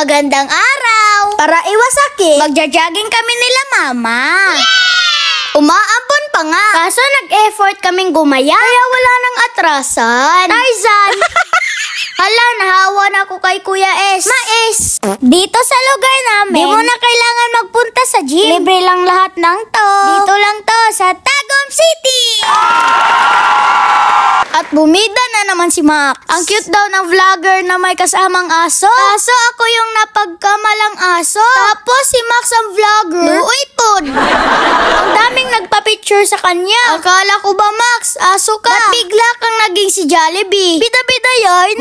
Magandang araw! Para iwasaki, magja-jogging kami nila mama. Umaambon pa nga. Kaso nag-effort kaming gumaya, kaya wala nang atrasan. Tarzan! Hala, nahawa na ako kay Kuya S. Mais! Dito sa lugar namin, di mo na kailangan magpunta sa gym. Libre lang lahat ng to. Dito lang to sa Tagum City! At bumida na naman si Max. Ang cute daw ng vlogger na may kasamang aso. Kaso ako yung napagkamalang aso. Tapos si Max ang vlogger. Luoy pod. Ang daming nagpa-picture sa kanya. Akala ko ba, Max, aso ka? Ba't bigla kang naging si Jollibee? Bida-bida yun.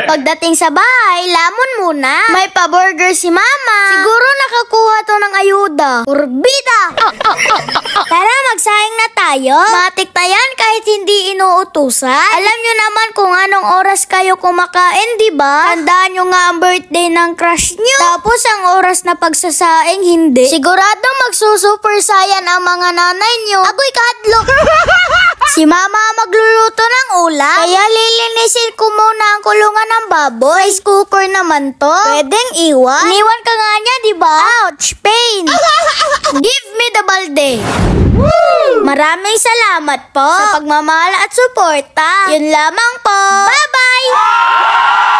Pagdating sa bahay, lamon muna. May pa-burger si Mama. Siguro nakakuha to ng ayuda. Urbida! Tara, magsaing na tayo. Matik na yan kahit hindi inuutusan. Alam nyo naman kung anong oras kayo kumakain, di ba? Tandaan nyo nga ang birthday ng crush nyo. Tapos ang oras na pagsasaing, hindi. Siguradong magsusuper saiyan ang mga nanay nyo. Agoy kahadlok. Si Mama magluluto ng ulam. Kaya lilinisin ko muna ang kulungan ng baboy. Rice cooker naman to. Pwedeng iwan. Iniwan ka nga niya, di ba? Ouch! Pain! Give me the balde. Maraming salamat po sa pagmamahal at suporta. Yun lamang po. Bye-bye!